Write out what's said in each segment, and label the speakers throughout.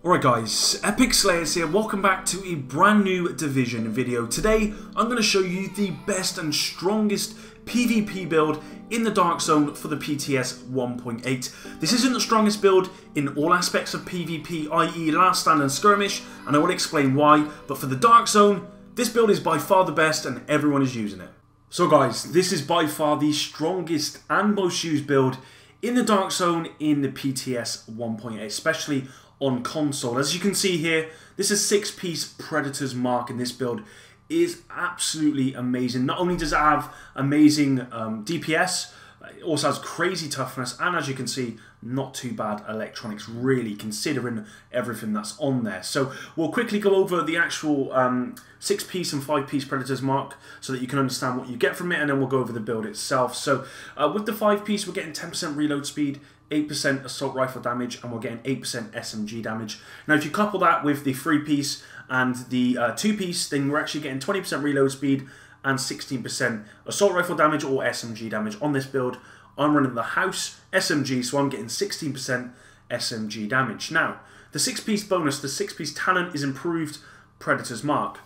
Speaker 1: Alright guys, Epic Slayers here, welcome back to a brand new Division video. Today, I'm going to show you the best and strongest PvP build in the Dark Zone for the PTS 1.8. This isn't the strongest build in all aspects of PvP, i.e. last stand and skirmish, and I will explain why, but for the Dark Zone, this build is by far the best and everyone is using it. So guys, this is by far the strongest and most used build in the Dark Zone in the PTS 1.8, especially on console. As you can see here, this is 6-piece Predator's Mark in this build. It is absolutely amazing. Not only does it have amazing DPS, it also has crazy toughness, and as you can see, not too bad electronics, really, considering everything that's on there. So we'll quickly go over the actual 6-piece and 5-piece Predator's Mark so that you can understand what you get from it, and then we'll go over the build itself. So with the 5-piece, we're getting 10% reload speed, 8% assault rifle damage, and we're getting 8% SMG damage. Now if you couple that with the 3-piece and the 2-piece, then we're actually getting 20% reload speed and 16% assault rifle damage or SMG damage on this build. I'm running the house SMG, so I'm getting 16% SMG damage. Now, the 6-piece bonus, the 6-piece talent is improved Predator's Mark.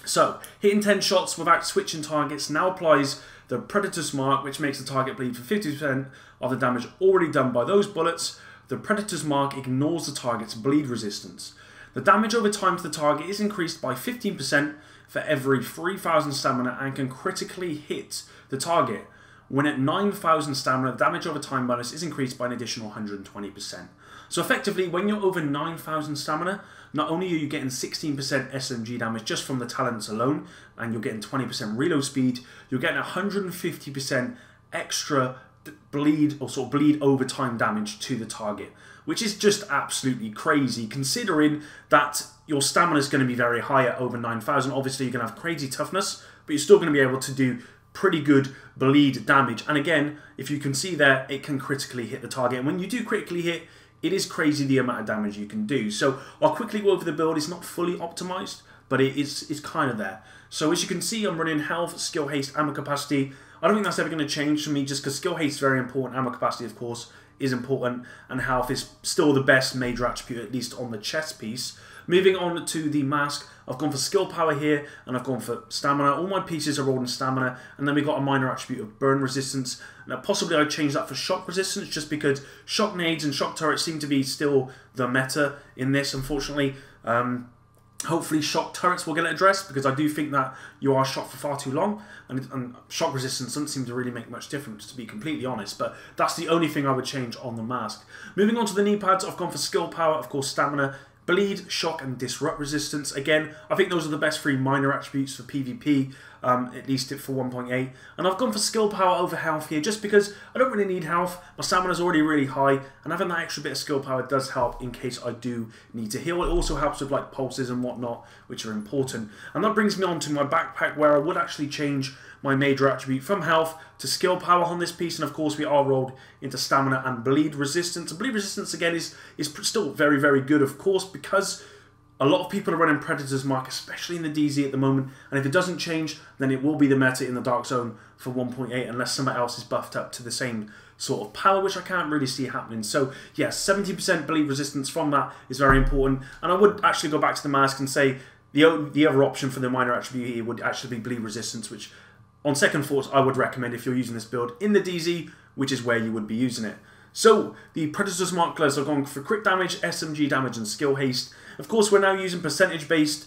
Speaker 1: So, hitting 10 shots without switching targets now applies the Predator's Mark, which makes the target bleed for 50% of the damage already done by those bullets. The Predator's Mark ignores the target's bleed resistance. The damage over time to the target is increased by 15% for every 3,000 stamina and can critically hit the target. When at 9,000 stamina, the damage over time bonus is increased by an additional 120%. So effectively, when you're over 9,000 stamina, not only are you getting 16% SMG damage just from the talents alone, and you're getting 20% reload speed, you're getting 150% extra bleed or sort of bleed over time damage to the target, which is just absolutely crazy considering that your stamina is going to be very high at over 9,000. Obviously, you're going to have crazy toughness, but you're still going to be able to do pretty good bleed damage. And again, if you can see there, it can critically hit the target. And when you do critically hit, it is crazy the amount of damage you can do. So I'll quickly go over the build. It's not fully optimized, but it's kind of there. So as you can see, I'm running health, skill haste, ammo capacity. I don't think that's ever going to change for me just because skill haste is very important. Ammo capacity, of course, is important. And health is still the best major attribute, at least on the chest piece. Moving on to the mask, I've gone for skill power here, and I've gone for stamina. All my pieces are rolled in stamina, and then we've got a minor attribute of burn resistance. Now, possibly I'd change that for shock resistance, just because shock nades and shock turrets seem to be still the meta in this, unfortunately. Hopefully shock turrets will get it addressed, because I do think that you are shot for far too long, and shock resistance doesn't seem to really make much difference, to be completely honest, but that's the only thing I would change on the mask. Moving on to the knee pads, I've gone for skill power, of course stamina, bleed, shock, and disrupt resistance. Again, I think those are the best 3 minor attributes for PvP, at least for 1.8. And I've gone for skill power over health here, just because I don't really need health. My stamina's already really high, and having that extra bit of skill power does help in case I do need to heal. It also helps with like pulses and whatnot, which are important. And that brings me on to my backpack, where I would actually change my major attribute from health to skill power on this piece, and of course we are rolled into stamina and bleed resistance. And bleed resistance again is still very, very good, of course, because a lot of people are running Predator's Mark, especially in the DZ at the moment, and if it doesn't change, then it will be the meta in the Dark Zone for 1.8 unless someone else is buffed up to the same sort of power, which I can't really see happening. So yes, 70% bleed resistance from that is very important, and I would actually go back to the mask and say the other option for the minor attribute here would actually be bleed resistance, which on second thoughts, I would recommend if you're using this build in the DZ, which is where you would be using it. So, the Predator's Mark gloves are going for crit damage, SMG damage, and skill haste. Of course, we're now using percentage-based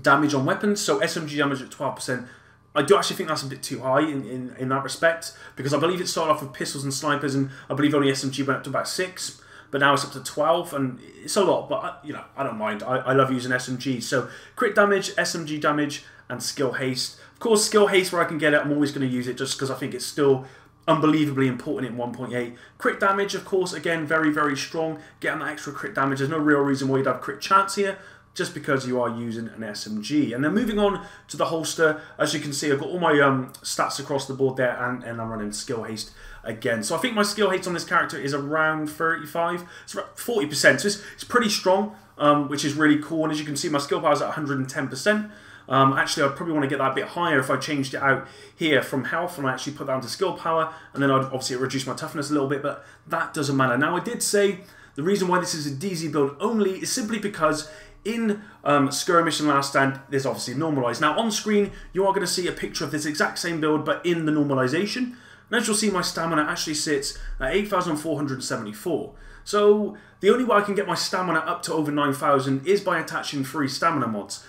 Speaker 1: damage on weapons, so SMG damage at 12%. I do actually think that's a bit too high in that respect, because I believe it started off with pistols and snipers, and I believe only SMG went up to about 6, but now it's up to 12, and it's a lot, but you know, I don't mind. I love using SMG. So, crit damage, SMG damage, and skill haste. Of course, skill haste, where I can get it, I'm always going to use it just because I think it's still unbelievably important in 1.8. Crit damage, of course, again, very, very strong. Getting that extra crit damage, there's no real reason why you'd have crit chance here, just because you are using an SMG. And then moving on to the holster, as you can see, I've got all my stats across the board there, and I'm running skill haste again. So I think my skill haste on this character is around 35, it's about 40%, so it's pretty strong, which is really cool. And as you can see, my skill power is at 110%. Actually, I'd probably want to get that a bit higher if I changed it out here from health and I actually put that into skill power, and then I'd obviously reduce my toughness a little bit, but that doesn't matter. Now, I did say The reason why this is a DZ build only is simply because in Skirmish and Last Stand, there's obviously normalized. Now on screen, you are going to see a picture of this exact same build, but in the normalization. And as you'll see, my stamina actually sits at 8,474. So the only way I can get my stamina up to over 9,000 is by attaching 3 stamina mods.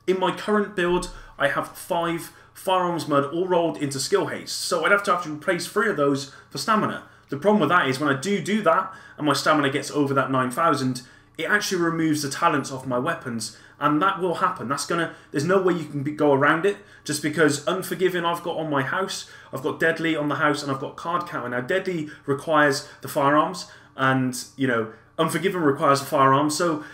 Speaker 1: In my current build, I have 5 firearms mod all rolled into skill haste. So I'd have to replace 3 of those for stamina. The problem with that is when I do that, and my stamina gets over that 9,000, it actually removes the talents off my weapons, and that will happen. There's no way you can go around it, just because Unforgiving I've got on my house, I've got Deadly on the house, and I've got Card Counter. Now Deadly requires the firearms, and Unforgiving requires the firearms, so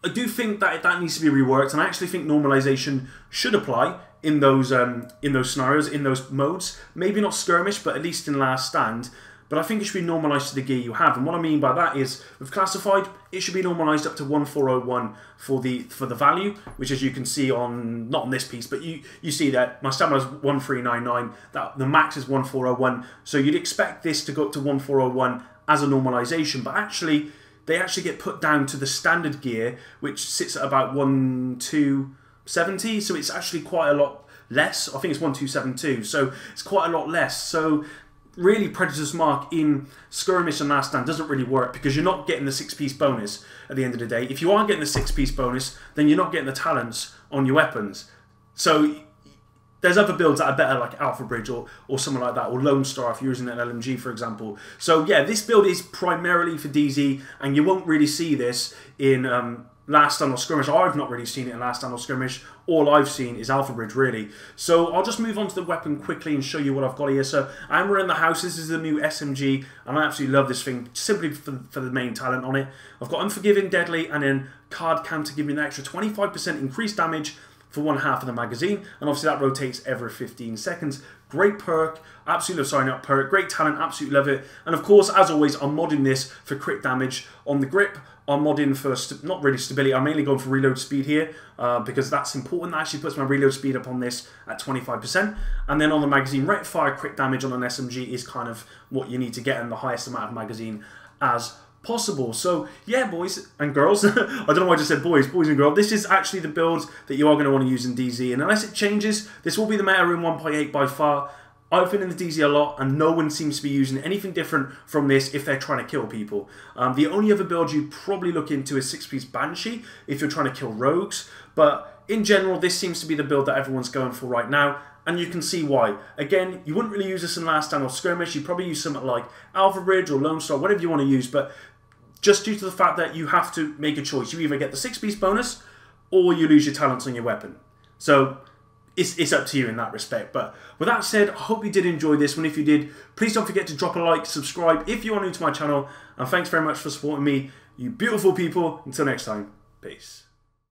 Speaker 1: I do think that needs to be reworked, and I actually think normalization should apply in those scenarios, in those modes. Maybe not Skirmish, but at least in Last Stand. But I think it should be normalised to the gear you have. And what I mean by that is, with Classified, it should be normalised up to 1401 for the value, which as you can see on, not on this piece, but you see that my stamina is 1399, that the max is 1401. So you'd expect this to go up to 1401 as a normalisation, but actually, they actually get put down to the standard gear, which sits at about 1270, so it's actually quite a lot less. I think it's 1272, so it's quite a lot less. So really, Predator's Mark in Skirmish and Last Stand doesn't really work because you're not getting the 6-piece bonus at the end of the day. If you are getting the 6-piece bonus, then you're not getting the talents on your weapons. So there's other builds that are better, like Alpha Bridge or something like that, or Lone Star if you're using an LMG, for example. So yeah, this build is primarily for DZ, and you won't really see this in Last Stand or Skirmish. I've not really seen it in Last Stand or Skirmish. All I've seen is Alpha Bridge, really. So I'll just move on to the weapon quickly and show you what I've got here. So I'm in the house. This is the new SMG, and I absolutely love this thing simply for the main talent on it. I've got Unforgiving, Deadly, and then Card Counter to give me an extra 25% increased damage for 1/2 of the magazine, and obviously that rotates every 15 seconds. Great perk, absolutely love signing up perk, great talent, absolutely love it. And of course, as always, I'm modding this for crit damage on the grip. I'm modding for, not really stability, I'm mainly going for reload speed here, because that's important. That actually puts my reload speed up on this at 25%. And then on the magazine, rate fire crit damage on an SMG is kind of what you need to get in the highest amount of magazine as possible. So yeah, boys and girls, I don't know why I just said boys and girls, this is actually the build that you are going to want to use in DZ, and unless it changes, this will be the meta in 1.8 by far. I've been in the DZ a lot, and no one seems to be using anything different from this if they're trying to kill people. The only other build you'd probably look into is 6-piece Banshee if you're trying to kill rogues, but in general, this seems to be the build that everyone's going for right now, and you can see why. Again, you wouldn't really use this in Last Stand or Skirmish. You'd probably use something like Alpha Bridge or Lone Star, whatever you want to use, but just due to the fact that you have to make a choice. You either get the 6-piece bonus or you lose your talents on your weapon. So it's up to you in that respect. But with that said, I hope you did enjoy this one. If you did, please don't forget to drop a like, subscribe if you are new to my channel, and thanks very much for supporting me, you beautiful people. Until next time, peace.